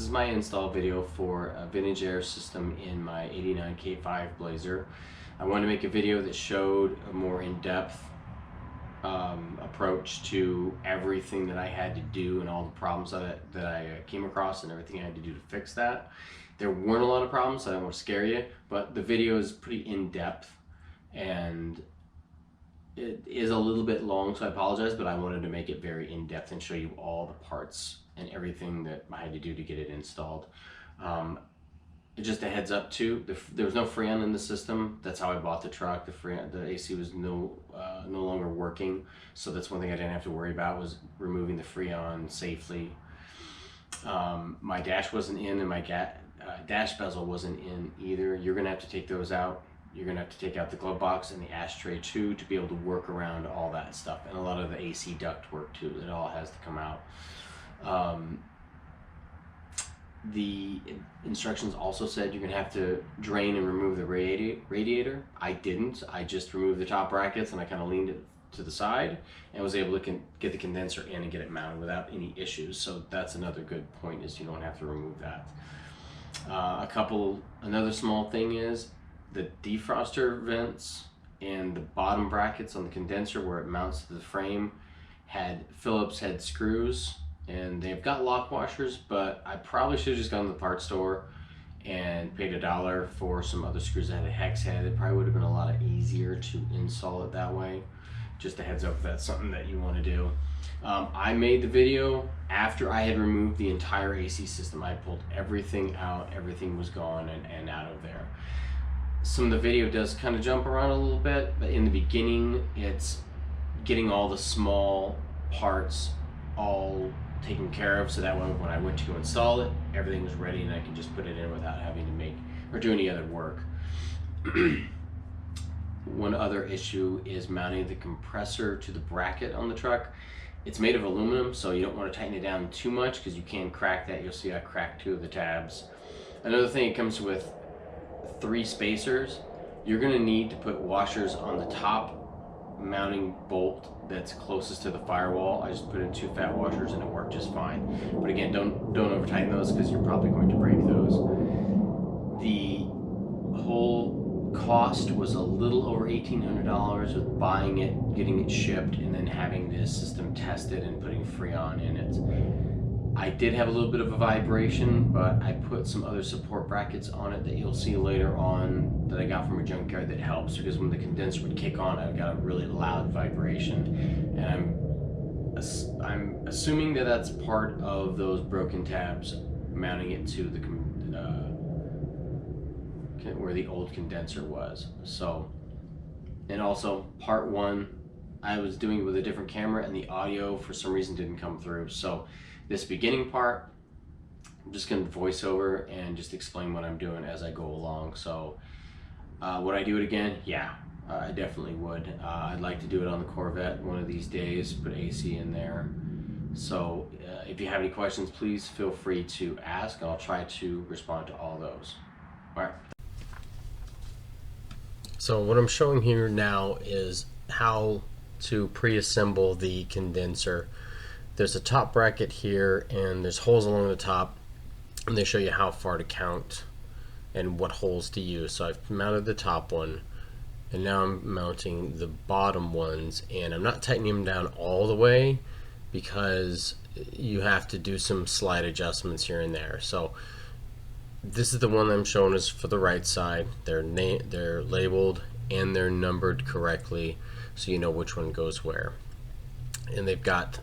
is my install video for a vintage air system in my 89 K5 Blazer. I wanted to make a video that showed a more in-depth approach to everything that I had to do and all the problems that I came across and everything I had to do to fix that. There weren't a lot of problems, so I don't want to scare you, but the video is pretty in-depth and it is a little bit long, so I apologize, but I wanted to make it very in-depth and show you all the parts and everything that I had to do to get it installed. Just a heads up too, there was no Freon in the system. That's how I bought the truck. The AC was no longer working, so that's one thing I didn't have to worry about, was removing the Freon safely. My dash wasn't in, and my dash bezel wasn't in either. You're gonna have to take those out. You're gonna have to take out the glove box and the ashtray too to be able to work around all that stuff, and a lot of the AC duct work too. It all has to come out. The instructions also said you're gonna have to drain and remove the radiator. I didn't. I just removed the top brackets and I kind of leaned it to the side and was able to get the condenser in and get it mounted without any issues. So that's another good point, is you don't have to remove that. Another small thing is the defroster vents and the bottom brackets on the condenser where it mounts to the frame had Phillips head screws, and they've got lock washers, but I probably should have just gone to the parts store and paid $1 for some other screws that had a hex head. It probably would have been a lot easier to install it that way. Just a heads up if that's something that you want to do. I made the video after I had removed the entire AC system. I pulled everything out, everything was gone and out of there. Some of the video does kind of jump around a little bit, but in the beginning it's getting all the small parts all taken care of, so that way when I went to go install it, everything was ready and I could just put it in without having to make or do any other work. One other issue is mounting the compressor to the bracket on the truck. It's made of aluminum, so you don't want to tighten it down too much because you can crack that. You'll see I cracked 2 of the tabs. Another thing, it comes with 3 spacers. You're going to need to put washers on the top mounting bolt that's closest to the firewall. I just put in 2 fat washers and it worked just fine. But again, don't over tighten those because you're probably going to break those. The whole cost was a little over $1,800 with buying it, getting it shipped, and then having this system tested and putting Freon in it. I did have a little bit of a vibration, but I put some other support brackets on it that you'll see later on that I got from a junkyard that helps, because when the condenser would kick on, I got a really loud vibration, and I'm assuming that that's part of those broken tabs mounting it to the where the old condenser was. So, and also part 1, I was doing it with a different camera and the audio for some reason didn't come through. So this beginning part, I'm just going to voice over and just explain what I'm doing as I go along. So would I do it again? Yeah, I definitely would. I'd like to do it on the Corvette one of these days, put AC in there. So if you have any questions, please feel free to ask. I'll try to respond to all those. All right. So what I'm showing here now is how to pre-assemble the condenser. There's a top bracket here and there's holes along the top, and they show you how far to count and what holes to use. So I've mounted the top one and now I'm mounting the bottom ones, and I'm not tightening them down all the way because you have to do some slight adjustments here and there. So this is the one I'm showing is for the right side. They're labeled and they're numbered correctly, so you know which one goes where. And they've got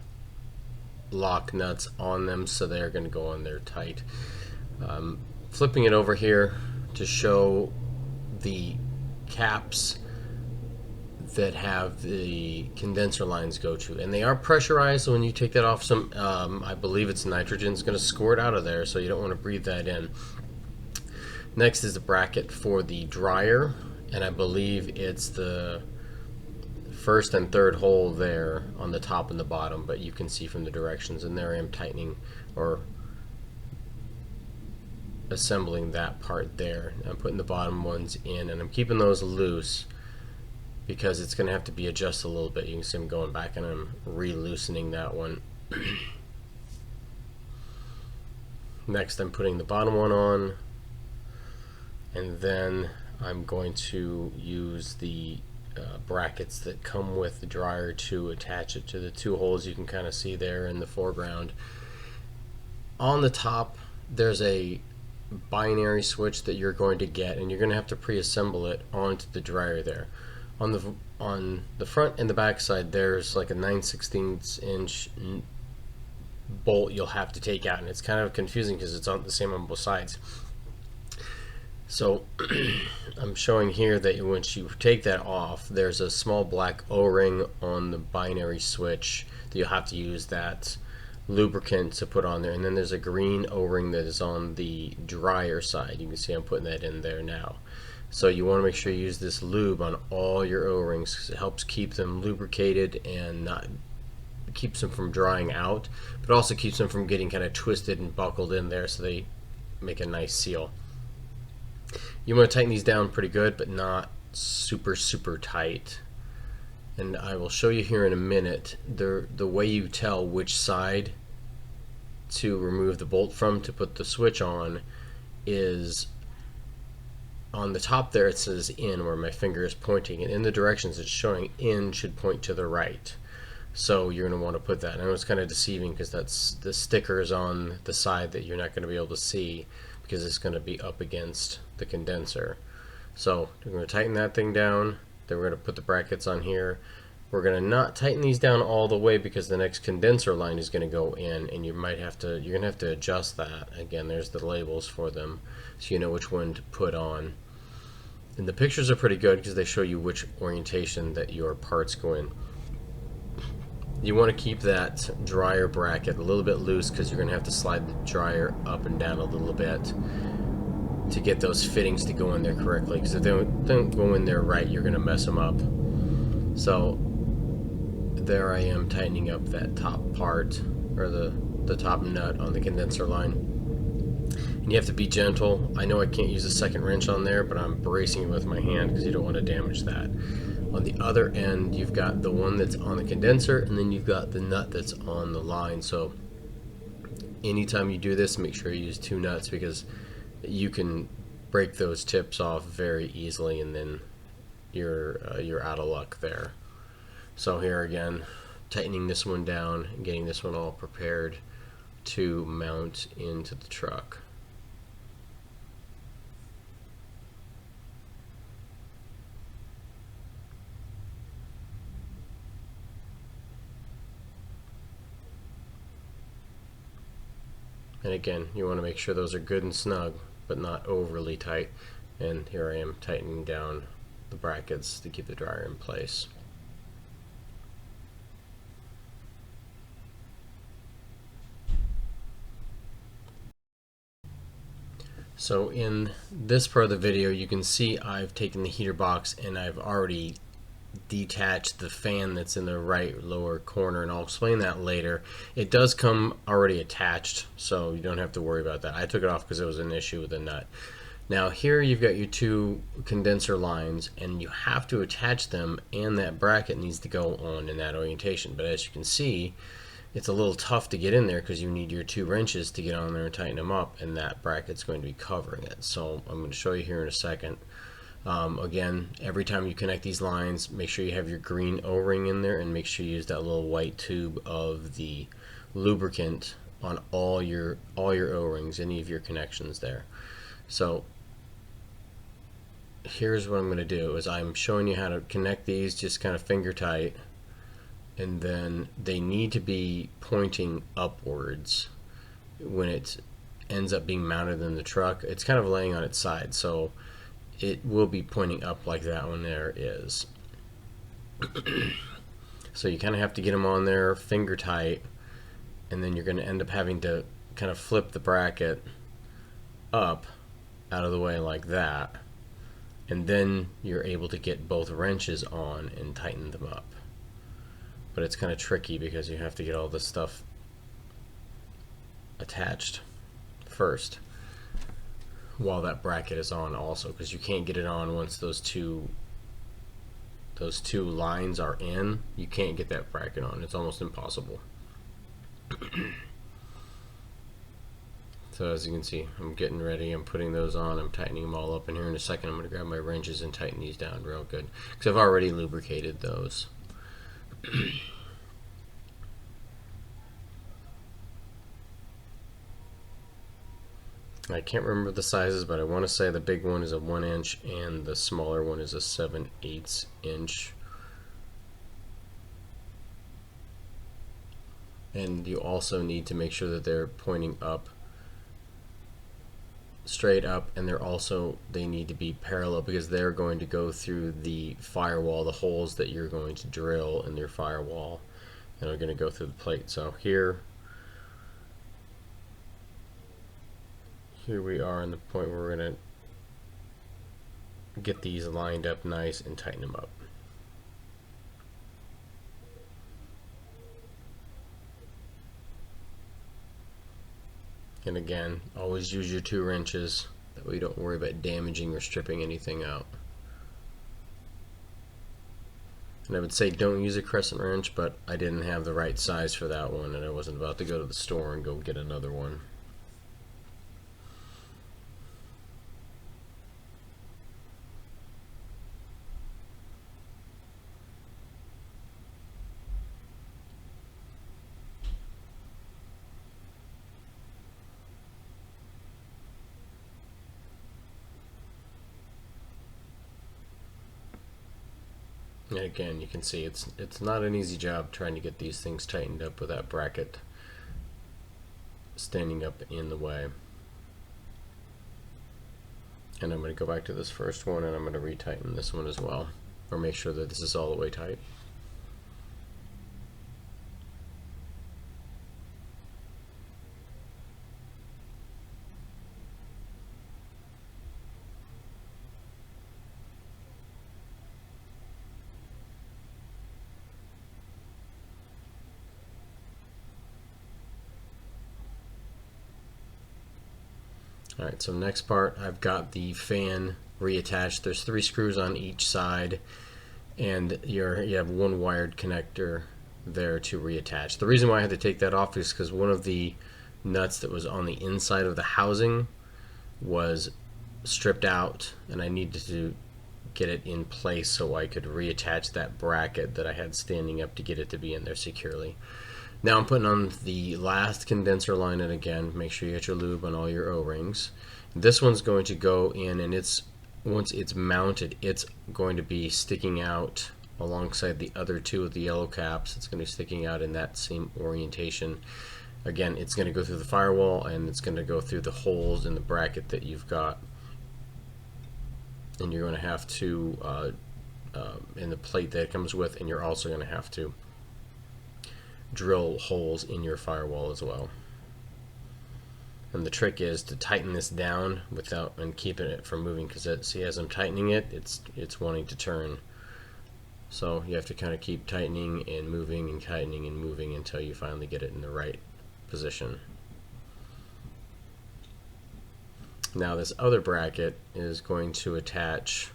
lock nuts on them, so they're going to go on there tight. Flipping it over here to show the caps that have the condenser lines go to, and they are pressurized, so when you take that off, some I believe it's nitrogen is going to squirt out of there, so you don't want to breathe that in. Next is the bracket for the dryer, and I believe it's the first and third hole there on the top and the bottom, but you can see from the directions, and there I am tightening or assembling that part there. I'm putting the bottom ones in, and I'm keeping those loose because it's going to have to be adjusted a little bit. You can see I'm going back and I'm re-loosening that one. Next I'm putting the bottom one on, and then I'm going to use the brackets that come with the dryer to attach it to the two holes you can kind of see there in the foreground. On the top there's a binary switch that you're going to get, and you're going to have to pre-assemble it onto the dryer there. On the front and the back side there's like a 9/16 inch bolt you'll have to take out, and it's kind of confusing because it's on the same on both sides. So I'm showing here that once you take that off, there's a small black O-ring on the binary switch that you'll have to use that lubricant to put on there, and then there's a green O-ring that is on the dryer side. You can see I'm putting that in there now. So you want to make sure you use this lube on all your O-rings because it helps keep them lubricated and not keeps them from drying out, but also keeps them from getting kind of twisted and buckled in there, so they make a nice seal. You want to tighten these down pretty good, but not super tight. And I will show you here in a minute the way you tell which side to remove the bolt from to put the switch on is on the top there. It says in, where my finger is pointing, and in the directions it's showing in should point to the right. So you're going to want to put that. And I know it's kind of deceiving because that's the sticker is on the side that you're not going to be able to see because it's going to be up against the condenser. So we're going to tighten that thing down. Then we're going to put the brackets on here. We're going to not tighten these down all the way because the next condenser line is going to go in, and you're going to have to adjust that. Again, there's the labels for them so you know which one to put on. And the pictures are pretty good because they show you which orientation that your parts go in. You want to keep that dryer bracket a little bit loose because you're going to have to slide the dryer up and down a little bit to get those fittings to go in there correctly, because if they don't go in there right, you're going to mess them up. So there I am tightening up that top part, or the top nut on the condenser line. And you have to be gentle. I know I can't use a second wrench on there, but I'm bracing it with my hand because you don't want to damage that. On the other end, you've got the one that's on the condenser, and then you've got the nut that's on the line. So anytime you do this, make sure you use two nuts because you can break those tips off very easily, and then you're out of luck there. So here again, tightening this one down and getting this one all prepared to mount into the truck. And again, you want to make sure those are good and snug, but not overly tight. And here I am tightening down the brackets to keep the dryer in place. So in this part of the video, you can see I've taken the heater box and I've already detached the fan that's in the right lower corner, and I'll explain that later. It does come already attached, so you don't have to worry about that. I took it off because it was an issue with the nut. Now here you've got your two condenser lines, and you have to attach them, and that bracket needs to go on in that orientation. But as you can see, it's a little tough to get in there because you need your two wrenches to get on there and tighten them up, and that bracket's going to be covering it. So I'm going to show you here in a second. Again, every time you connect these lines, make sure you have your green O-ring in there, and make sure you use that little white tube of the lubricant on all your O-rings, any of your connections there. So here's what I'm going to do is I'm showing you how to connect these just kind of finger tight, and then they need to be pointing upwards when it ends up being mounted in the truck. It's kind of laying on its side, so it will be pointing up like that one there is. So you kind of have to get them on there finger tight, and then you're going to end up having to kind of flip the bracket up out of the way like that, and then you're able to get both wrenches on and tighten them up. But it's kind of tricky because you have to get all this stuff attached first while that bracket is on also, because you can't get it on once those two lines are in. You can't get that bracket on. It's almost impossible. So as you can see, I'm getting ready, I'm putting those on, I'm tightening them all up, and here in a second I'm going to grab my wrenches and tighten these down real good, because I've already lubricated those. I can't remember the sizes, but I want to say the big one is a 1 inch and the smaller one is a 7/8 inch. And you also need to make sure that they're pointing up, straight up, and they need to be parallel, because they're going to go through the firewall, the holes that you're going to drill in your firewall, and are going to go through the plate. So here we are in the point where we're going to get these lined up nice and tighten them up. And again, always use your 2 wrenches, that way you don't worry about damaging or stripping anything out. And I would say don't use a crescent wrench, but I didn't have the right size for that one, and I wasn't about to go to the store and go get another one. And again, you can see it's not an easy job trying to get these things tightened up with that bracket standing up in the way. And I'm going to go back to this first one, and I'm going to retighten this one as well, or make sure that this is all the way tight. Alright, so next part, I've got the fan reattached. There's 3 screws on each side, and you have 1 wired connector there to reattach. The reason why I had to take that off is because one of the nuts that was on the inside of the housing was stripped out, and I needed to get it in place so I could reattach that bracket that I had standing up to get it to be in there securely. Now I'm putting on the last condenser line, and again, make sure you get your lube on all your O-rings. This one's going to go in, and once it's mounted, it's going to be sticking out alongside the other 2 of the yellow caps. It's going to be sticking out in that same orientation. Again, it's going to go through the firewall, and it's going to go through the holes in the bracket that you've got. And you're going to have to, in the plate that it comes with, and you're also going to have to drill holes in your firewall as well. And the trick is to tighten this down and keeping it from moving, because see, as I'm tightening it, it's wanting to turn. So you have to kind of keep tightening and moving and tightening and moving until you finally get it in the right position. Now this other bracket is going to attach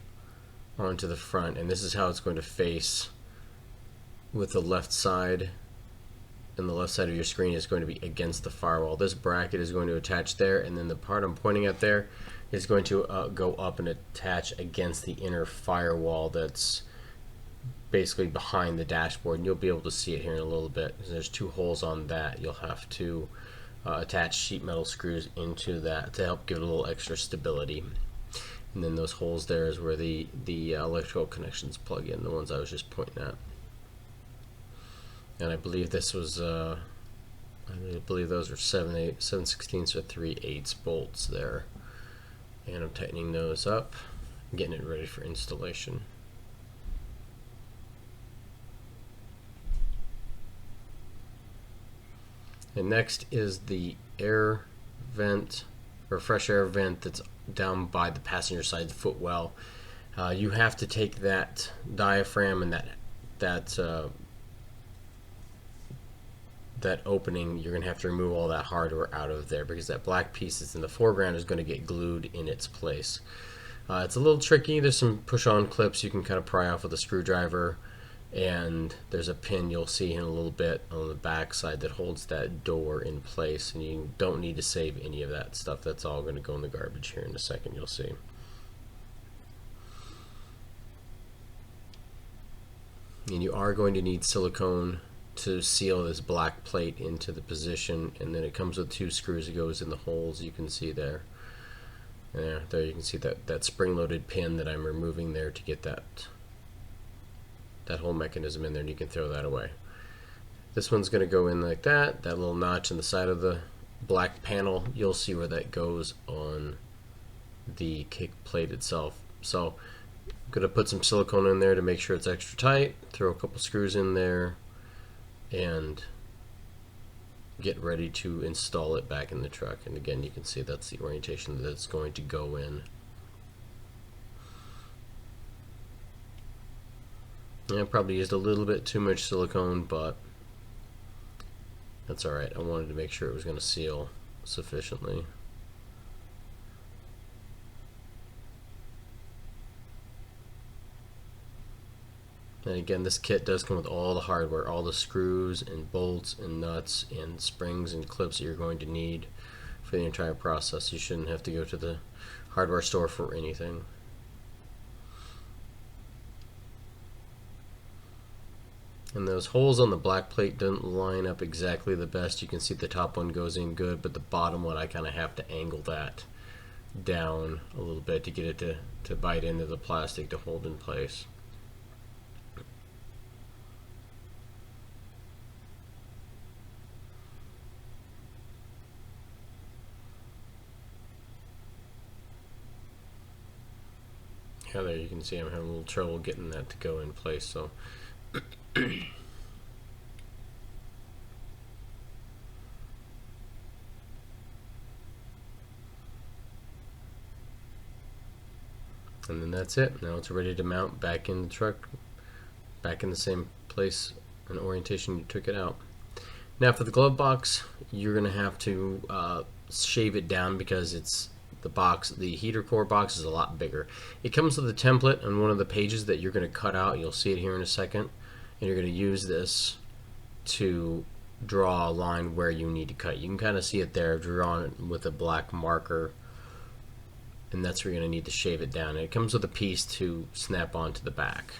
onto the front, and this is how it's going to face with the left side. And the left side of your screen is going to be against the firewall. This bracket is going to attach there, and then the part I'm pointing at there is going to go up and attach against the inner firewall that's basically behind the dashboard. And you'll be able to see it here in a little bit. There's 2 holes on that. You'll have to attach sheet metal screws into that to help give it a little extra stability. And then those holes there is where the electrical connections plug in, the ones I was just pointing at. And I believe this was, I believe those are 7/16 or 3/8 bolts there. And I'm tightening those up, getting it ready for installation. And next is the air vent, or fresh air vent, that's down by the passenger side footwell. You have to take that diaphragm and that opening, you're going to have to remove all that hardware out of there, because that black piece that's in the foreground is going to get glued in its place. It's a little tricky. There's some push-on clips you can kind of pry off with a screwdriver, and there's a pin you'll see in a little bit on the back side that holds that door in place, and you don't need to save any of that stuff. That's all going to go in the garbage here in a second, you'll see. And you are going to need silicone to seal this black plate into the position, and then it comes with 2 screws that goes in the holes you can see there. There you can see that spring-loaded pin that I'm removing there to get that whole mechanism in there, and you can throw that away. This one's going to go in like that. That little notch in the side of the black panel, you'll see where that goes on the kick plate itself. So I'm going to put some silicone in there to make sure it's extra tight, throw a couple screws in there, and get ready to install it back in the truck. And again, you can see that's the orientation that it's going to go in. I probably used a little bit too much silicone, but that's alright. I wanted to make sure it was going to seal sufficiently. And again, this kit does come with all the hardware, all the screws and bolts and nuts and springs and clips that you're going to need for the entire process. You shouldn't have to go to the hardware store for anything. And those holes on the black plate don't line up exactly the best. You can see the top one goes in good, but the bottom one I kind of have to angle that down a little bit to get it to bite into the plastic to hold in place. Yeah, there you can see I'm having a little trouble getting that to go in place. So and then that's it. Now it's ready to mount back in the truck, back in the same place and orientation you took it out. Now for the glove box, you're going to have to shave it down because it's the heater core box is a lot bigger. It comes with a template on one of the pages that you're going to cut out. You'll see it here in a second, and you're going to use this to draw a line where you need to cut. You can kind of see it there, drawn it with a black marker, and that's where you're going to need to shave it down. And it comes with a piece to snap onto the back.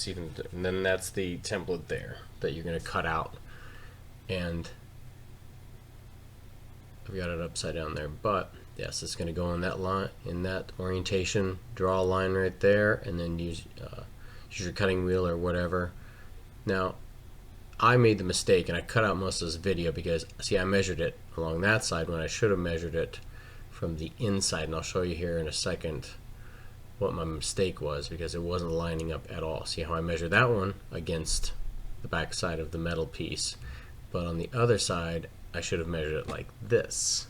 And then that's the template there that you're going to cut out. And I've got it upside down there, but yes, it's going to go in that line, in that orientation. Draw a line right there, and then use your cutting wheel or whatever. Now, I made the mistake, and I cut out most of this video because, see, I measured it along that side when I should have measured it from the inside, and I'll show you here in a second what my mistake was because it wasn't lining up at all. See how I measured that one against the back side of the metal piece, but on the other side I should have measured it like this,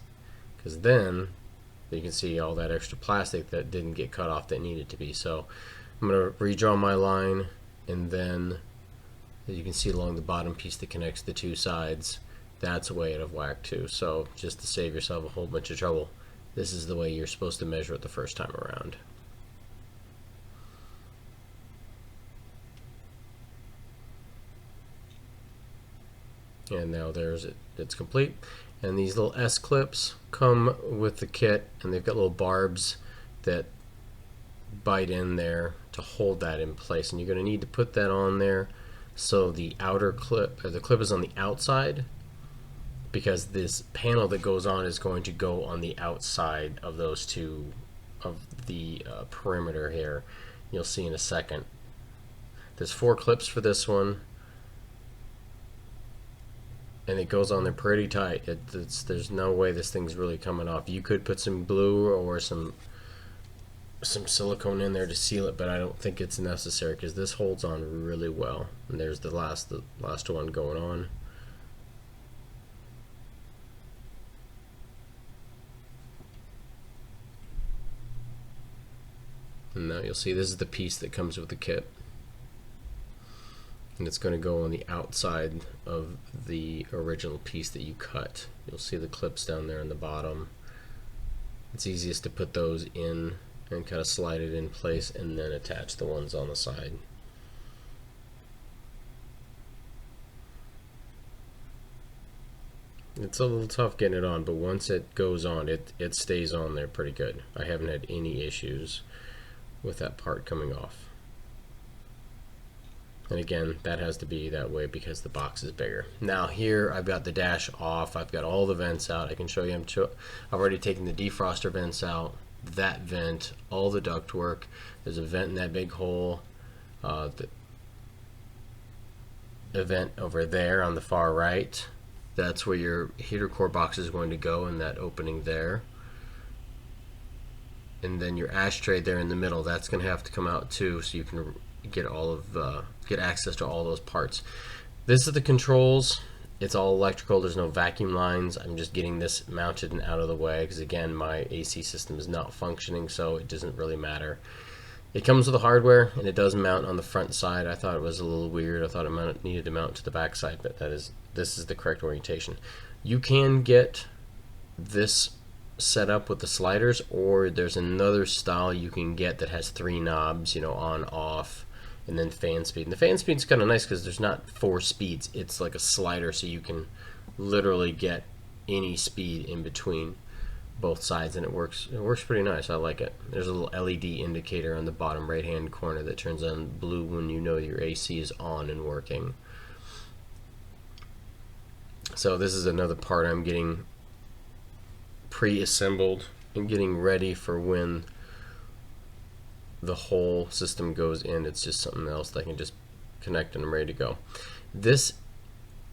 because then you can see all that extra plastic that didn't get cut off that needed to be. So I'm going to redraw my line, and then you can see along the bottom piece that connects the 2 sides, that's way out of whack too. So just to save yourself a whole bunch of trouble, this is the way you're supposed to measure it the first time around. And now there's it, it's complete. And these little S clips come with the kit, and they've got little barbs that bite in there to hold that in place, and you're going to need to put that on there so the outer clip, or the clip, is on the outside, because this panel that goes on is going to go on the outside of those two, of the perimeter here. You'll see in a second. There's 4 clips for this one, and it goes on there pretty tight. There's no way this thing's really coming off. You could put some glue or some silicone in there to seal it, but I don't think it's necessary because this holds on really well. And there's the last one going on. And now you'll see this is the piece that comes with the kit, and it's going to go on the outside of the original piece that you cut. You'll see the clips down there on the bottom. It's easiest to put those in and kind of slide it in place and then attach the ones on the side. It's a little tough getting it on, but once it goes on, it stays on there pretty good. I haven't had any issues with that part coming off. And again, that has to be that way because the box is bigger. Now here I've got the dash off. I've got all the vents out. I can show you. I've already taken the defroster vents out, that vent, all the ductwork. There's a vent in that big hole. The vent over there on the far right. That's where your heater core box is going to go, in that opening there. And then your ashtray there in the middle, that's going to have to come out too, so you can get access to all those parts. This is the controls. It's all electrical. There's no vacuum lines. I'm just getting this mounted and out of the way because again, my AC system is not functioning, so it doesn't really matter. It comes with the hardware and it does mount on the front side. I thought it was a little weird. I thought it needed to mount to the back side, but this is the correct orientation. You can get this set up with the sliders, or there's another style you can get that has 3 knobs, on, off, and then fan speed. And the fan speed's kind of nice because there's not 4 speeds. It's like a slider, so you can literally get any speed in between both sides, and it works pretty nice. I like it. There's a little LED indicator on the bottom right hand corner that turns on blue when you know your AC is on and working. So this is another part I'm getting pre-assembled and getting ready for when the whole system goes in. It's just something else that I can just connect and I'm ready to go. This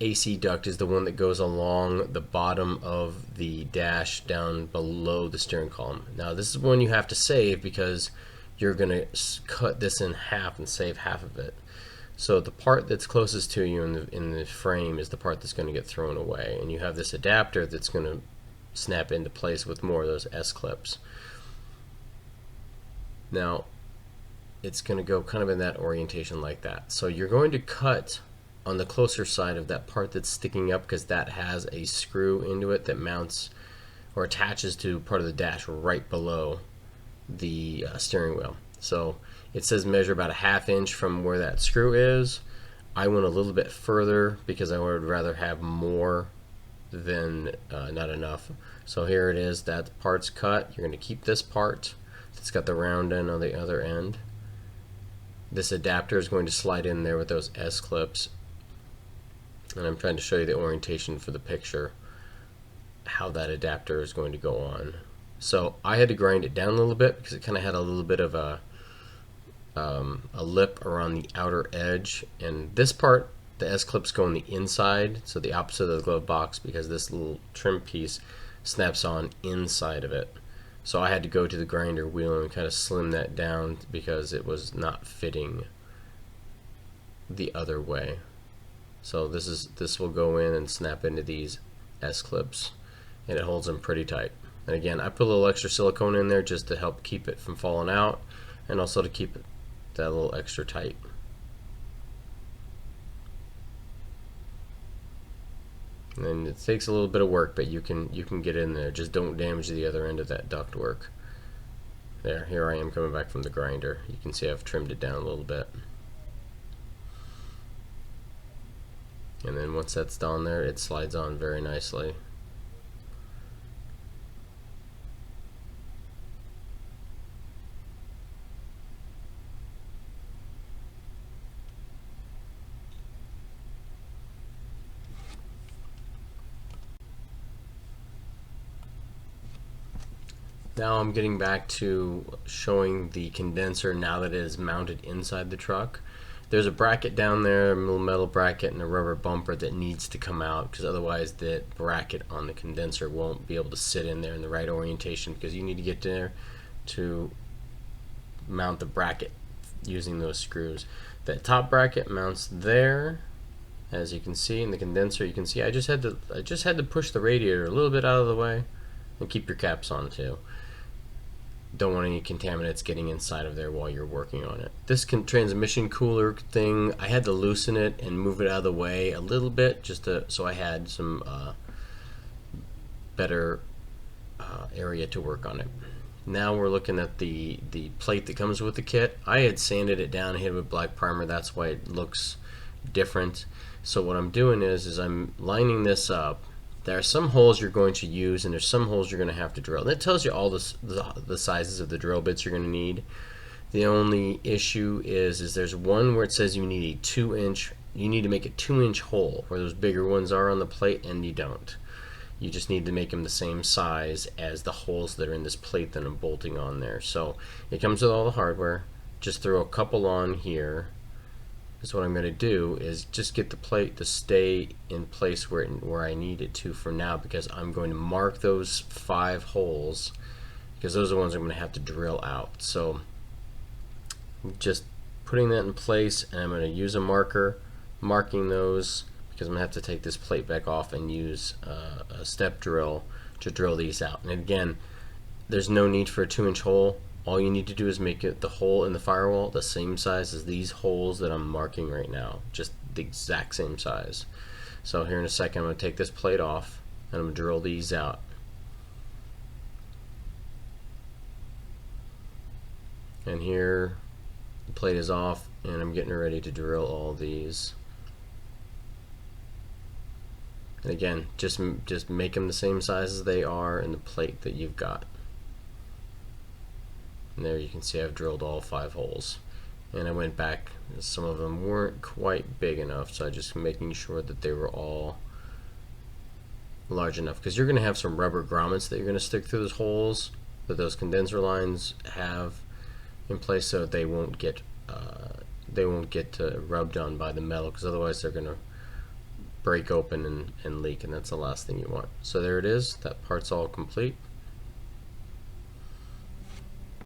AC duct is the one that goes along the bottom of the dash down below the steering column. Now this is one you have to save because you're going to cut this in half and save half of it. So the part that's closest to you in the frame is the part that's going to get thrown away, and you have this adapter that's going to snap into place with more of those S-clips. Now it's going to go kind of in that orientation like that. So you're going to cut on the closer side of that part that's sticking up because that has a screw into it that mounts or attaches to part of the dash right below the steering wheel. So it says measure about a ½ inch from where that screw is. I went a little bit further because I would rather have more than not enough. So here it is, that part's cut. You're going to keep this part. It's got the round end on the other end. This adapter is going to slide in there with those S-clips, and I'm trying to show you the orientation for the picture, how that adapter is going to go on. So I had to grind it down a little bit because it kind of had a little bit of a lip around the outer edge, and this part, the S-clips go on the inside, so the opposite of the glove box, because this little trim piece snaps on inside of it. So I had to go to the grinder wheel and kind of slim that down because it was not fitting the other way. So this will go in and snap into these S-clips, and it holds them pretty tight. And again, I put a little extra silicone in there just to help keep it from falling out, and also to keep it that little extra tight. And it takes a little bit of work, but you can get in there. Just don't damage the other end of that duct work. There, here I am coming back from the grinder. You can see I've trimmed it down a little bit. And then once that's down there, it slides on very nicely. Now I'm getting back to showing the condenser now that it is mounted inside the truck. There's a bracket down there, a little metal bracket and a rubber bumper that needs to come out because otherwise the bracket on the condenser won't be able to sit in there in the right orientation, because you need to get there to mount the bracket using those screws. That top bracket mounts there, as you can see in the condenser. You can see I just had to push the radiator a little bit out of the way, and keep your caps on too. Don't want any contaminants getting inside of there while you're working on it. This transmission cooler thing, I had to loosen it and move it out of the way a little bit just so I had some better area to work on it. Now we're looking at the plate that comes with the kit. I had sanded it down, hit it with black primer. That's why it looks different. So what I'm doing is I'm lining this up There are some holes you're going to use, and there's some holes you're going to have to drill. That tells you all the sizes of the drill bits you're going to need. The only issue is there's one where it says you need a 2-inch. You need to make a 2-inch hole where those bigger ones are on the plate, and you don't. You just need to make them the same size as the holes that are in this plate that I'm bolting on there. So it comes with all the hardware. Just throw a couple on here. Because what I'm going to do is just get the plate to stay in place where I need it to for now, because I'm going to mark those 5 holes, because those are the ones I'm going to have to drill out. So just putting that in place, and I'm going to use a marker marking those, because I'm going to have to take this plate back off and use a step drill to drill these out. And again, there's no need for a 2-inch hole. All you need to do is make the hole in the firewall the same size as these holes that I'm marking right now, just the exact same size. So here in a second I'm going to take this plate off and I'm going to drill these out. And here the plate is off, and I'm getting ready to drill all these. And again, just make them the same size as they are in the plate that you've got. And there you can see I've drilled all 5 holes. And I went back, some of them weren't quite big enough, so I just making sure that they were all large enough, because you're going to have some rubber grommets that you're going to stick through those holes that those condenser lines have in place, so they won't get rubbed on by the metal, because otherwise they're going to break open and leak, and that's the last thing you want. So there it is, that part's all complete.